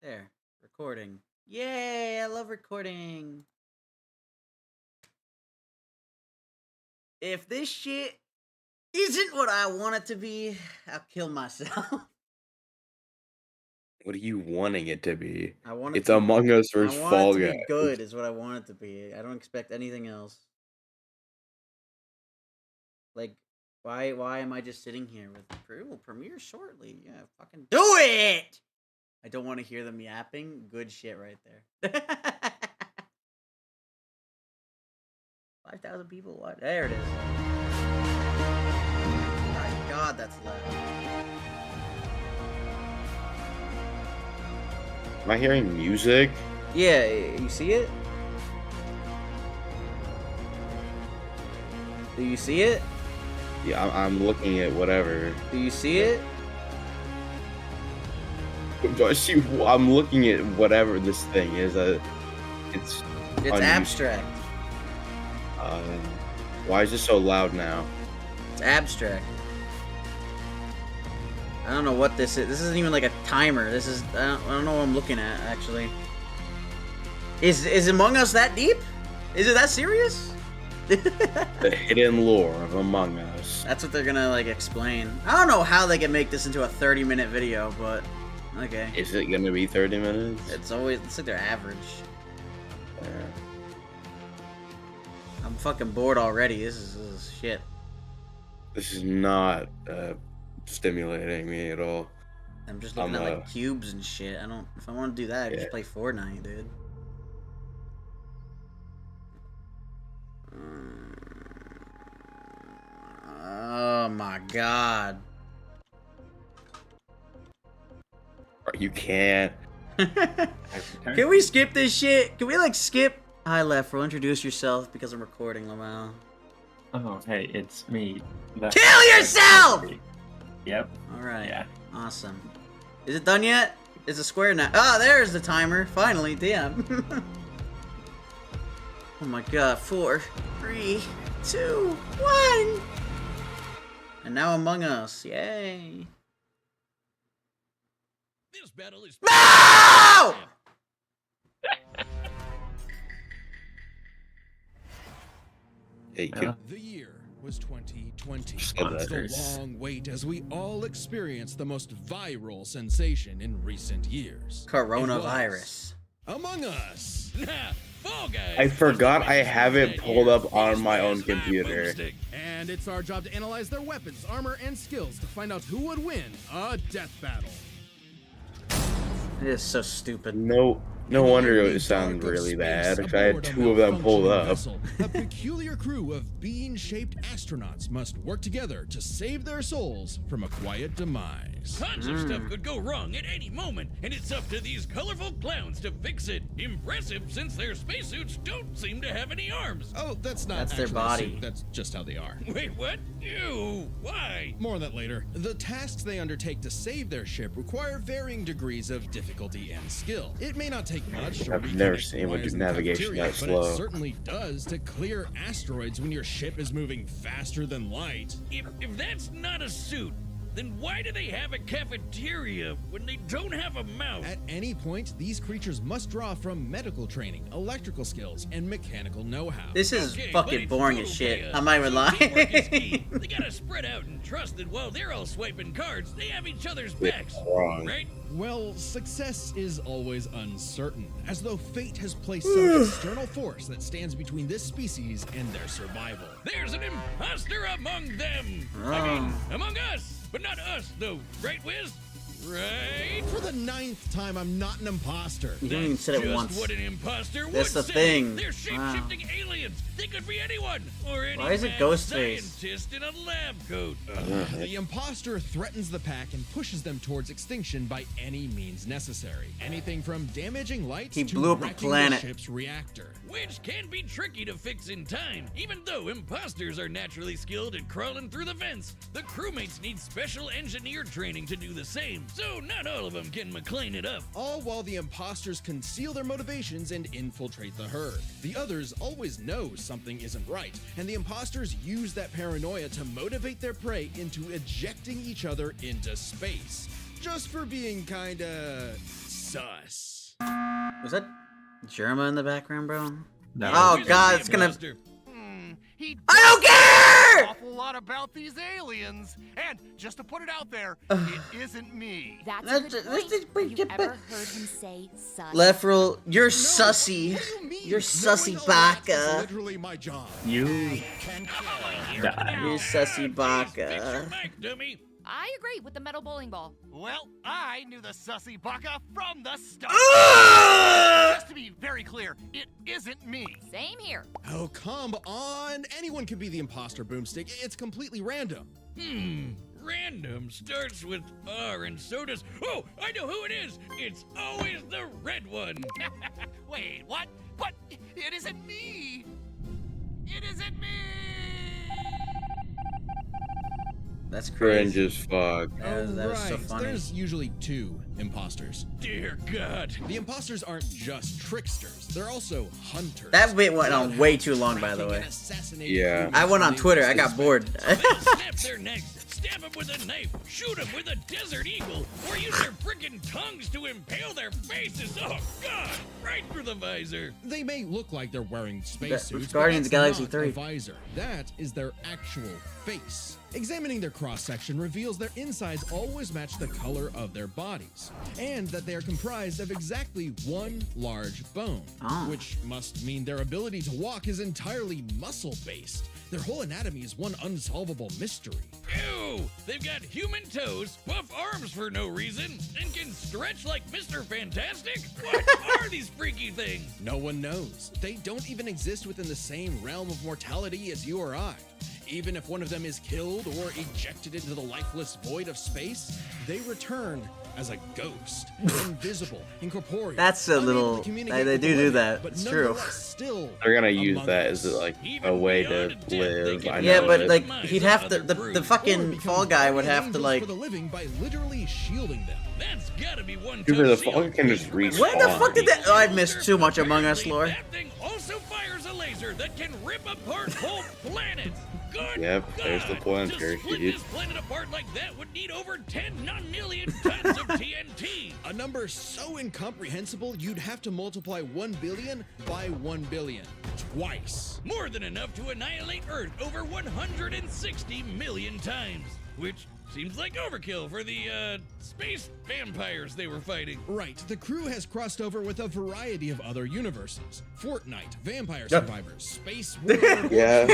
There. Recording. Yay! I love recording. If this shit isn't what I want it to be, I'll kill myself. What are you wanting it to be? I want it It's to be. Among Us I vs want it Fall to Guys. be good. Is what I want it to be. I don't expect anything else. Like, why am I just sitting here with it will premiere shortly? Yeah, fucking do it. I don't want to hear them yapping. Good shit right there. 5,000 people. What? There it is. My God, that's loud. Am I hearing music? Yeah, you see it? Do you see it? Yeah, I'm looking at whatever. Do you see it? I'm looking at whatever this thing is. It's abstract. Why is it so loud now? It's abstract. I don't know what this is. This isn't even like a timer. This is I don't know what I'm looking at actually. Is Among Us that deep? Is it that serious? The hidden lore of Among Us. That's what they're gonna like explain. I don't know how they can make this into a 30-minute video, but okay. Is it gonna be 30 minutes? It's like their average. Yeah. I'm fucking bored already. This is shit. This is not stimulating me at all. I'm just looking at like cubes and shit. I don't. If I want to do that, I just play Fortnite, dude. Oh my God. You can't. Can we skip this shit? Can we like skip? Hi, Lefro. Introduce yourself because I'm recording, Lamau. Oh, hey, it's me. Kill yourself! Yep. Alright. Yeah. Awesome. Is it done yet? Is it square now? Ah, there's the timer. Finally, damn. Oh my God. 4, 3, 2, 1. And now Among Us. Yay. This battle is No! Hey, you The year was 2020. Said that. The long wait as we all experienced the most viral sensation in recent years. Coronavirus. It was Among Us. Fall Guys. I forgot I have it That pulled year. up on These my own players live computer. boomstick. And it's our job to analyze their weapons, armor, and skills to find out who would win a death battle. It is so stupid. No wonder it sounded really bad. If I had 2 of them pulled up. A peculiar crew of bean-shaped astronauts must work together to save their souls from a quiet demise. Tons of stuff could go wrong at any moment, and it's up to these colorful clowns to fix it. Impressive, since their spacesuits don't seem to have any arms. Oh, that's not That's their actually a body. suit, that's just how they are. Wait, what? Ew, why? More on that later. The tasks they undertake to save their ship require varying degrees of difficulty and skill. It may not take much. I've never seen anyone do navigation that but slow. it certainly does to clear asteroids when your ship is moving faster than light. If that's not a suit, then why do they have a cafeteria when they don't have a mouth? At any point, these creatures must draw from medical training, electrical skills, and mechanical know-how. This is Okay, but fucking it's boring as total shit. chaos. I'm not even So teamwork is lying. key. They gotta spread out and trust that while they're all swiping cards, they have each other's backs. wrong. Right? Well, success is always uncertain, as though fate has placed some external force that stands between this species and their survival. There's an imposter among them. I mean, among us. But not us, though. Right, Wiz? Right? For the 9th time, I'm not an imposter. You haven't even said it Just once. what an imposter That's would the say. thing. They're shape-shifting aliens. They could be anyone. Or any Why is it mad Ghostface? scientist in a lab coat. The imposter threatens the pack and pushes them towards extinction by any means necessary. Anything from damaging lights He to blew up a wrecking planet. the ship's reactor. Which can be tricky to fix in time. Even though imposters are naturally skilled at crawling through the vents, the crewmates need special engineered training to do the same. So not all of them can McLean it up. All while the imposters conceal their motivations and infiltrate the herd. The others always know something isn't right, and the imposters use that paranoia to motivate their prey into ejecting each other into space. Just for being kinda sus. Was that Germa in the background, bro? No. Oh, Who's God, the it's gonna- imposter? He I don't care! awful lot about these aliens. And just to put it out there, it isn't me. That's a That's- good that's- point. wait, You've get ever back. heard him say sus? Lefrel, you're No, sussy. what do you mean? You're Knowing sussy all that is baka. literally my job. You Can die. You're sussy Ah, jeez, fix your baka. mic, dummy. I agree with the metal bowling ball. Well, I knew the sussy baka from the start. Ah! Just to be very clear, it isn't me. Same here. Oh, come on. Anyone can be the imposter, Boomstick. It's completely random. Random starts with R and so does. Oh, I know who it is. It's always the red one. Wait, what? But it isn't me. It isn't me. That's Cringe crazy. as fuck. That was so Right, funny. There's usually 2 imposters. Dear God. The imposters aren't just tricksters, they're also hunters. That bit went on way too long, by the Tracking way. and assassinating Yeah. crewmates I went on they Twitter. I least got bored. expect. Snap their necks, stab them with a knife, shoot them with a desert eagle, or use their freaking tongues to impale their faces. Oh, God! Right through the visor. They may look like they're wearing spacesuits, Guardians of the but Galaxy that's 3. not a visor. That is their actual face. Examining their cross-section reveals their insides always match the color of their bodies, and that they are comprised of exactly one large bone, Ah. which must mean their ability to walk is entirely muscle-based. Their whole anatomy is one unsolvable mystery. Ew! They've got human toes, buff arms for no reason, and can stretch like Mr. Fantastic? What are these freaky things? No one knows. They don't even exist within the same realm of mortality as you or I. Even if one of them is killed or ejected into the lifeless void of space, they return as a ghost, invisible, incorporeal. That's a unable to little- communicate they with the do living, that. but It's true. nonetheless Still They're gonna use among that us. as like Even a way to beyond death, they live. can I Yeah, know but it. like he'd have to the Or fucking become Fall Guy would guardian have to angels like. for the living by literally shielding them. That's gotta be one Dude, tough the seal. Falcon can just Remember, respawn. When the fuck did that? Oh, I missed too much Among Us apparently lore. That thing also fires a laser that can rip apart whole planets. Good Yep, there's the God. point, To Gary, split dude. this planet apart like that would need over 10 non-million tons of TNT. A number so incomprehensible you'd have to multiply 1 billion by 1 billion twice. More than enough to annihilate Earth over 160 million times. Which seems like overkill for the, space vampires they were fighting. Right, the crew has crossed over with a variety of other universes. Fortnite, Vampire Survivors, Space War. Yeah,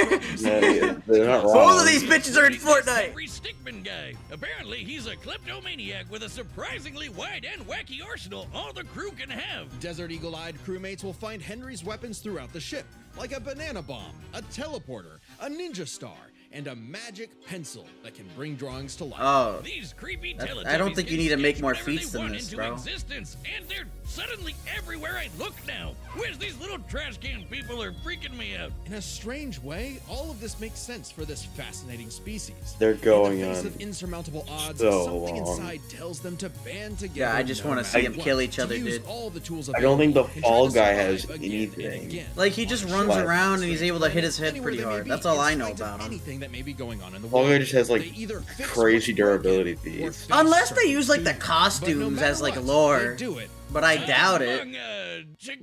they're not wrong. Both of these bitches are in Including this Fortnite. Henry Stickmin guy. Apparently, he's a kleptomaniac with a surprisingly wide and wacky arsenal all the crew can have. Desert Eagle-eyed crewmates will find Henry's weapons throughout the ship, like a banana bomb, a teleporter, a ninja star, and a magic pencil that can bring drawings to life. Oh, These creepy That's- Teletubbies I don't think you can need to make sketch more whatever they feats than want this, into bro. Existence, and they're suddenly everywhere I look now. Where's these little trash can people are freaking me out. In a strange way, all of this makes sense for this fascinating species. They're going In the face on of insurmountable odds, so something long. inside tells them to band together. Yeah, I just no wanna matter see 'em what, kill each to other, use dude. all the tools I don't think the available and try Fall to Guy survive has again and anything. again. like he just runs What? around and he's able to hit his head Anywhere pretty they may hard. be, That's all I in know spite of about him. anything that may be going on in the Fall Guy world, just has like they either fix crazy what's broken durability or feats. face Unless they certain use like the doom. But no costumes matter as like what, lore, they do it. but I doubt it.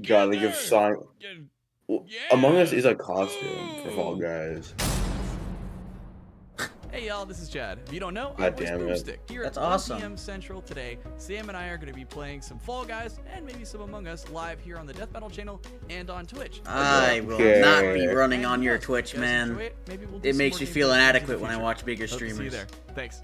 God, they give Sonic. Yeah. Among Us is a costume for Fall Ooh. Guys. Hey y'all, this is Chad. If you don't know, God I'm damn it. Boomstick. Here That's at 1 awesome. p.m. Central today, Sam and I are going to be playing some Fall Guys and maybe some Among Us live here on the Death Battle channel and on Twitch. I will Okay. not be running And on who your knows, Twitch, if you guys man. enjoy maybe we'll do It some makes more me gameplays feel in the inadequate when I future. watch bigger Hope to see you streamers. there. Thanks.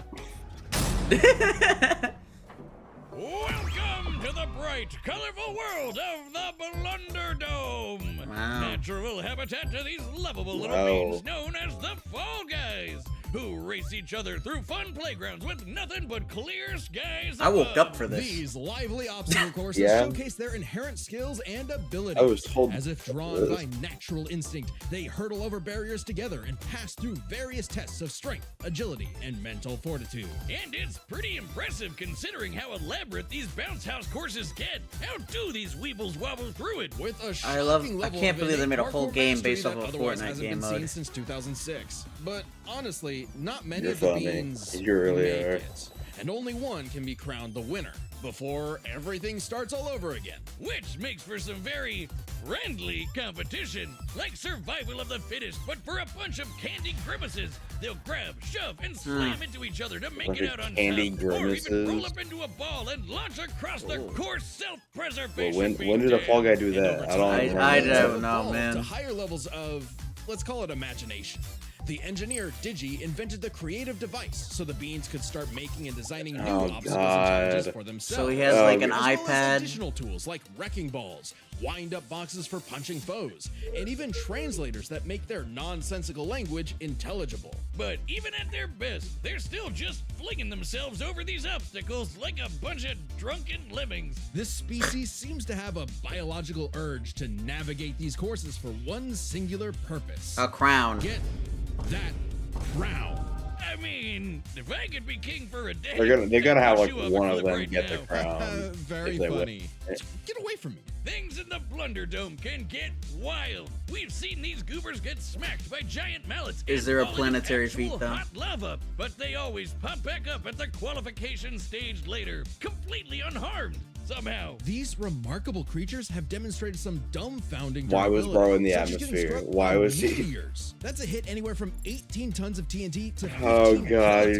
Welcome to the bright, colorful world of the Blunder Dome. Wow. Natural habitat to these lovable little Wow. beings known as the Fall Guys, who race each other through fun playgrounds with nothing but clear skies. I woke above. up for this. These lively obstacle courses Yeah. showcase their inherent skills and abilities. I was told As if drawn this. by natural instinct, they hurtle over barriers together and pass through various tests of strength, agility, and mental fortitude. And it's pretty impressive considering how elaborate these bounce house courses get. How do these weebles wobble through it? With a I love- shocking I level can't of believe they innate made a whole parkour game mastery based that off of a otherwise Fortnite hasn't game been mode. seen since 2006. But honestly, not many You're of the funny. beans You really make are. it. And only one can be crowned the winner. before everything starts all over again. Which makes for some very friendly competition, like survival of the fittest, but for a bunch of candy grimaces. They'll grab, shove, and slam into each other to make Bunch it of out on candy top, or even roll grimaces. up into a ball and launch across the Oh. course self-preservation. Well, when beam did a Fall Guy jam. do And that? over I time, don't I remember. don't know, evolved man. To higher levels of, let's call it imagination. The engineer Digi invented the creative device so the beans could start making and designing new Oh, obstacles and challenges God. for themselves. So he has Oh, like an as well as iPad. additional tools like wrecking balls, wind-up boxes for punching foes, and even translators that make their nonsensical language intelligible. But even at their best, they're still just flinging themselves over these obstacles like a bunch of drunken lemmings. This species seems to have a biological urge to navigate these courses for one singular purpose. A crown. Get that crown. I mean, if I could be king for a day, They're gonna have I'd like push you over one the of them right get the now. crown. Very if they win. funny. Get away from me. Things in the Blunder Dome can get wild. We've seen these goobers get smacked by giant mallets. Is and there a fall into planetary actual feat, though? hot lava, but they always pop back up at the qualification stage later, completely unharmed somehow. These remarkable creatures have demonstrated some dumbfounding Why was durability, Bro in the such as getting atmosphere? struck Why by was he- meteors. That's a hit anywhere from 18 tons of TNT to 15 Oh, God, here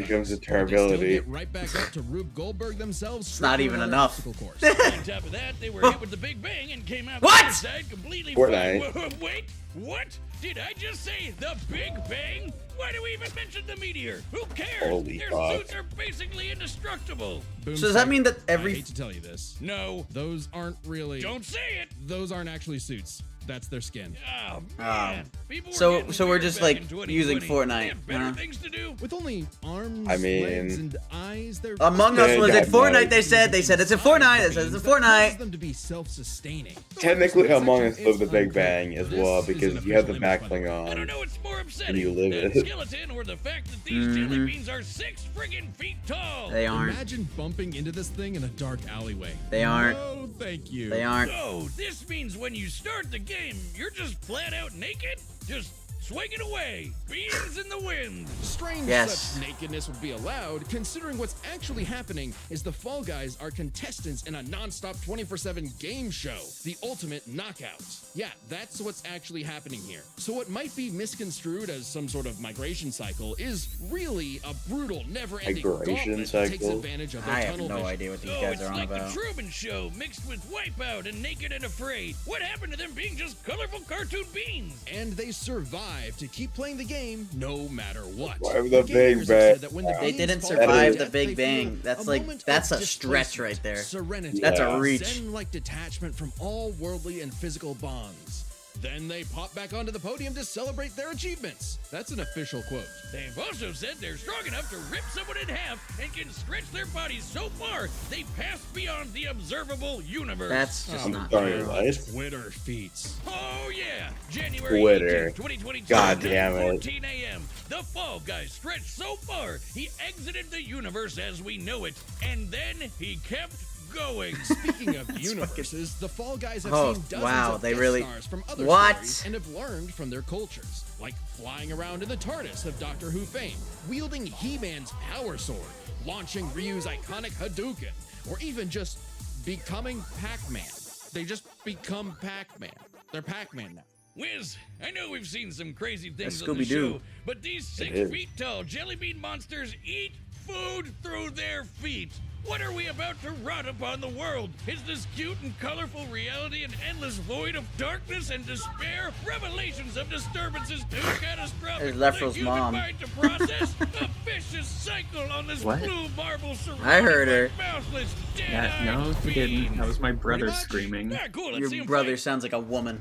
kilotons. comes the But they still durability. get right back up to Rube Goldberg themselves. It's not striking even on an enough. obstacle course. On top of that, they were hit with the Big Bang and came out What? the other side completely Fortnite. fine. Wait, what? Did I just say the Big Bang? Why do we even mention the meteor? Who cares? Holy Their fuck. suits are basically indestructible. Boom So does that Sack, mean that I every hate to tell you this. No, Those aren't really. don't say it. Those aren't actually suits. That's their skin. Oh man. People were so getting we're weird just back like in 2020. using They Fortnite, have better huh? things to do. With only arms, I mean- legs, and eyes, they're Among Us Yeah, was yeah, in Fortnite. no. They said it's in Fortnite. It says it's in Fortnite. them to be self-sustaining. Technically, Among Us Section lived the is Big unclear. Bang as This well is because an you have the official image, by the backbling way. I don't on. know what's more upsetting, And you live the it. skeleton or the fact that these jelly beans are 6 friggin' feet tall. They aren't. Imagine bumping into this thing in a dark alleyway. They aren't. No, thank you. They aren't. So, this means when you start the game, you're just flat out naked? Just swinging away, beans in the wind. Strange Yes. such nakedness would be allowed, considering what's actually happening is the Fall Guys are contestants in a non-stop 24/7 game show, the Ultimate Knockout. Yeah, that's what's actually happening here. So what might be misconstrued as some sort of migration cycle is really a brutal, never-ending Migration gauntlet that takes cycle? advantage of their I have tunnel no vision. idea what these Oh, guys it's are on like about. the Truman Show mixed with Wipeout and Naked and Afraid. What happened to them being just colorful cartoon beans? And they survive to keep playing the game no matter what. Why the Gamers Big have Bang? said that when the They beans didn't fall survive to the death, Big they Bang. feel That's a like- moment that's of a stretch displacement, right there. Serenity. That's a Yeah. reach. Zen-like detachment from all worldly and physical bonds. Then they pop back onto the podium to celebrate their achievements. That's an official quote. They've also said they're strong enough to rip someone in half and can stretch their bodies so far they pass beyond the observable universe. That's just Oh, not sorry, true. what? Twitter feats. Oh yeah! January Twitter. 18th, 2022. God damn it. 14 a.m. The Fall Guy stretched so far he exited the universe as we know it, and then he kept going. Speaking of universes, the Fall Guys have Oh, seen dozens wow, of they guest really- stars from other What? stories and have learned from their cultures, like flying around in the TARDIS of Doctor Who fame, wielding He-Man's power sword, launching Ryu's iconic Hadouken, or even just becoming Pac-Man. They just become Pac-Man. They're Pac-Man now. Wiz, I know we've seen some crazy things That's on the Scooby-Doo. show, but these 6 is. feet tall jelly bean monsters eat food through their feet. What are we about to rot upon the world? Is this cute and colorful reality an endless void of darkness and despair? Revelations of disturbances too catastrophic There's for Lefro's the human mom. mind to process? A vicious cycle on this What? blue marble surrounded I heard her. by mouthless, Yeah, dead-eyed no, he didn't. fiends. That was my brother much. screaming. Ah, cool, let's see Your 'em brother fight. sounds like a woman.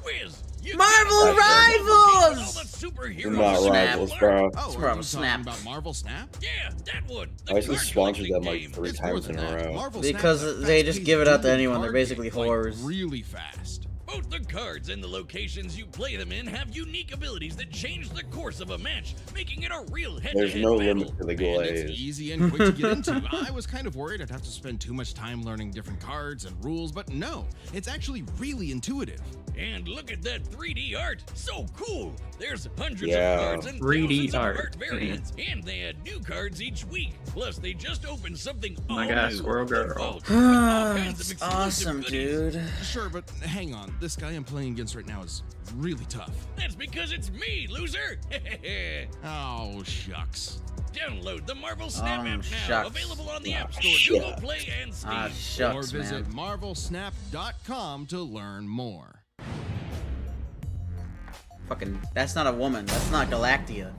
Wiz, you Marvel gotta fight Rivals! all the superheroes They're not Snap. rivals, bro. Oh, It's are Marvel you Snap. talking about Marvel Snap? Yeah, that one. The I just card sponsored collecting them like game. 3 It's more times than in a that. row. Marvel Because Snap's a they just fast-paced give it out to dual anyone. They're card basically game, like, whores. really fast. Both the cards and the locations you play them in have unique abilities that change the course of a match, making it a real head-to-head There's no battle. limit to the And it's glaze. easy and quick to get into. I was kind of worried I'd have to spend too much time learning different cards and rules, but no, it's actually really intuitive. And look at that 3D art! So cool! There's hundreds Yeah. of cards and 3D thousands of art. art variants, and they add new cards each week. Plus, they just opened something all my God, new. Squirrel Girl. Vault with all kinds of It's exclusive awesome, goodies. dude. Sure, but hang on. This guy I'm playing against right now is really tough. That's because it's me, loser! Oh, shucks. Download the Marvel Snap app now, shucks. available on the Ah, App Store, Google shucks. Play, and Steam. Ah, Or shucks, visit man. marvelsnap.com to learn more. Fucking, that's not a woman. That's not Galactia.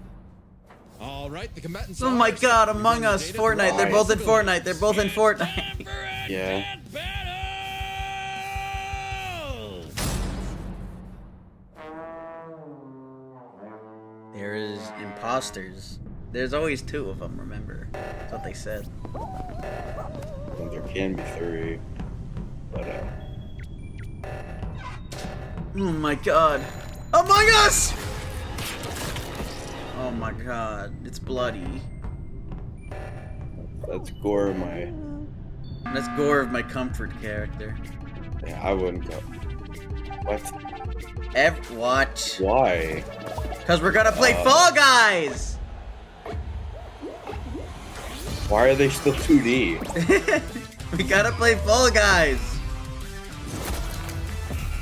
All right, the combatants. Oh my are God, set. Among We're Us, data Fortnite. They're both in Fortnite. They're both in It's Fortnite. time for a Yeah. cat battle! There is imposters. There's always two of them, remember? That's what they said. And there can be 3. But Oh my God. Among Us! Oh my God. It's bloody. that's gore my. That's gore of my comfort character. Yeah, I wouldn't go. What? What? Why? Because we're gonna play Fall Guys! Why are they still 2D? We gotta play Fall Guys!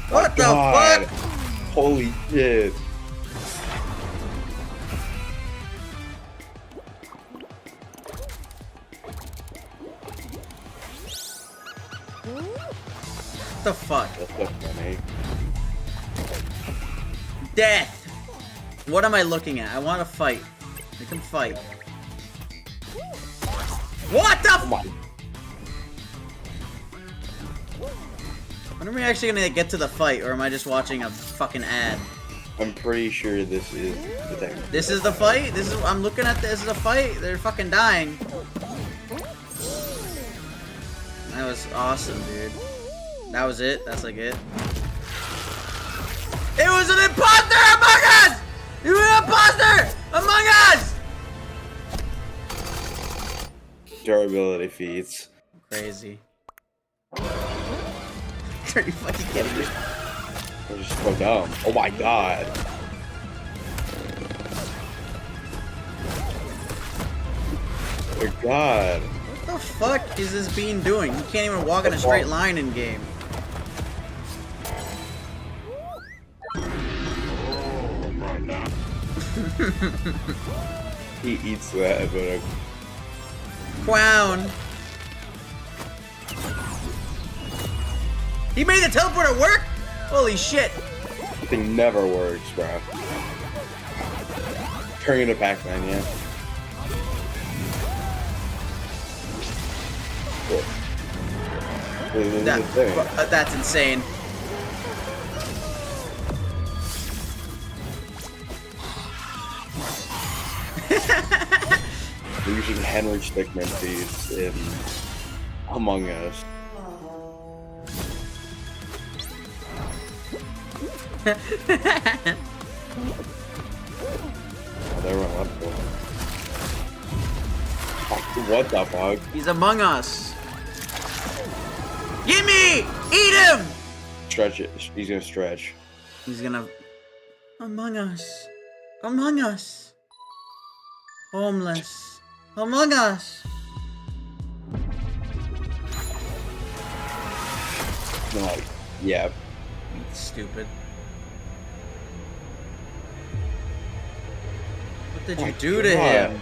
What the God. fuck? Holy shit. What the fuck? That's so funny. Death! What am I looking at? I want to fight. Make him fight. What the Come f- on. When are we actually gonna get to the fight, or am I just watching a fucking ad? I'm pretty sure this is the thing. This is the fight? This is- I'm looking at this is a fight? They're fucking dying. That was awesome, dude. That was it? That's like it? It was an imposter among us! You were an imposter among us! Durability feats. Crazy. Are you fucking kidding me? They're just so dumb. Oh my god. Oh my god. What the fuck is this bean doing? You can't even walk in a straight line in game. He eats that, but Clown. He made the teleporter work? Holy shit. the thing never works, bro. Turn into Pac-Man, yeah. Cool. This is the thing. That's insane. We're using Henry Stickmin feeds in Among Us. Oh, there went left one. What the fuck? He's among us. Gimme! Eat him! Stretch it. He's gonna stretch. He's gonna... Among us. Among us. Homeless. Among us. No, yeah. Stupid. What did you do to God. him?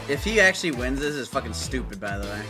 If he actually wins this, is fucking stupid, by the way.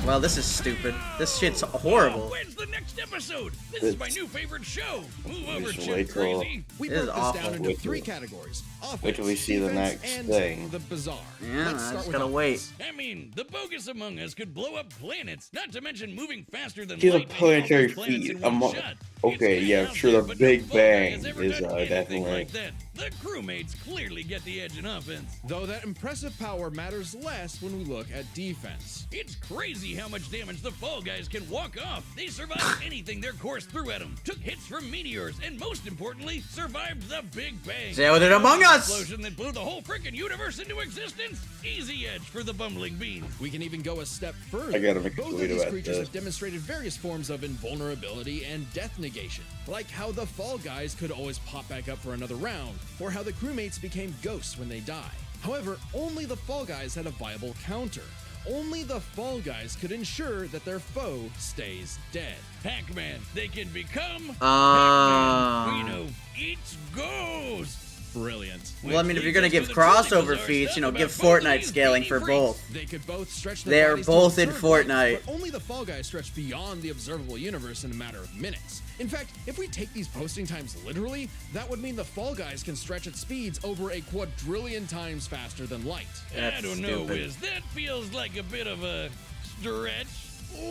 Well, this is stupid. This shit's horrible. When's the next episode? This is my new favorite show. Move over, Just Chip wait till- Crazy. We This is broke this awful. down into Wait 3 till- categories. wait till we see the defense, next and thing. the bizarre. Yeah, Let's I start just with gotta offense. wait. I mean, the bogus Among Us could blow up planets, not to mention moving faster than He's a light and planetary all those planets feat in one among- shot. Okay, It's yeah, kinda out sure, there, the but Big no Fall Guy has Bang ever is, done anything definitely- like that. The crewmates clearly get the edge in offense. Though that impressive power matters less when we look at defense. It's crazy how much damage the Fall Guys can walk off. They survived anything their course threw at them, took hits from meteors, and most importantly, survived the Big Bang. Say what did Among The Us? explosion that blew the whole freaking universe into existence. Easy edge for the bumbling beans. We can even go a step further. I gotta make a Both of tweet these about creatures this. have demonstrated various forms of invulnerability and death negation, like how the Fall Guys could always pop back up for another round, or how the crewmates became ghosts when they die. However, only the Fall Guys had a viable counter. Only the Fall Guys could ensure that their foe stays dead. Pac-Man, they can become Ah. Pac-Man. We know it's ghosts. Brilliant. Well, I mean, if you're gonna Which give leads us to the crossover bizarre feats, stuff you know, about give both of Fortnite these scaling beanie for freaks. both. They could both stretch their They're bodies to both in observe Fortnite. light, but only the Fall Guys stretch beyond the observable universe in a matter of minutes. In fact, if we take these posting times literally, that would mean the Fall Guys can stretch at speeds over a quadrillion times faster than light. I That's don't know, stupid. Wiz. That feels like a bit of a stretch.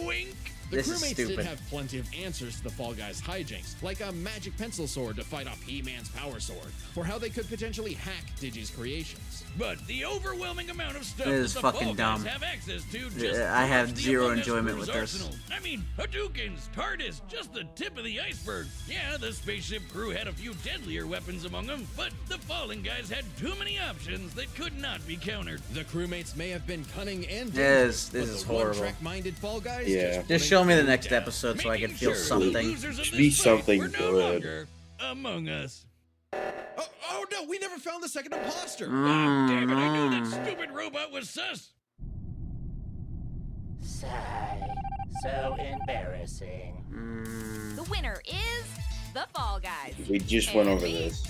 Wink. The This is crewmates stupid. did have plenty of answers to the Fall Guys' hijinks, like a magic pencil sword to fight off He-Man's power sword, or how they could potentially hack Digi's creations. But the overwhelming amount of stuff It that is the fucking Fall dumb. Guys have access to just Yeah, I have dwarfs the zero Among Us enjoyment crew's with this. arsenal. I mean, Hadoukens, TARDIS, just the tip of the iceberg. Yeah, the spaceship crew had a few deadlier weapons among them, but the Fallen Guys had too many options that could not be countered. The crewmates may have been cunning and Yes, dangerous, this but is the horrible. one-track-minded Fall Guys Yeah. Just show me the next down. episode so I can Making feel sure the something. losers of Should this be fight something were no good. longer among us. Oh no, we never found the second imposter! Ah, damn it, I knew that Mm. stupid robot was sus. Sigh. So embarrassing. Mm. The winner is the Fall Guys. We just went And over me. this.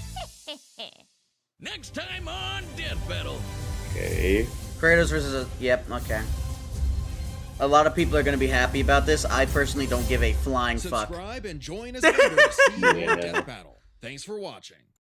Next time on Death Battle. Okay. Kratos versus a... Yep, okay. A lot of people are going to be happy about this. I personally don't give a flying fuck. Subscribe and join us later to see more Yeah. Death Battle. Thanks for watching.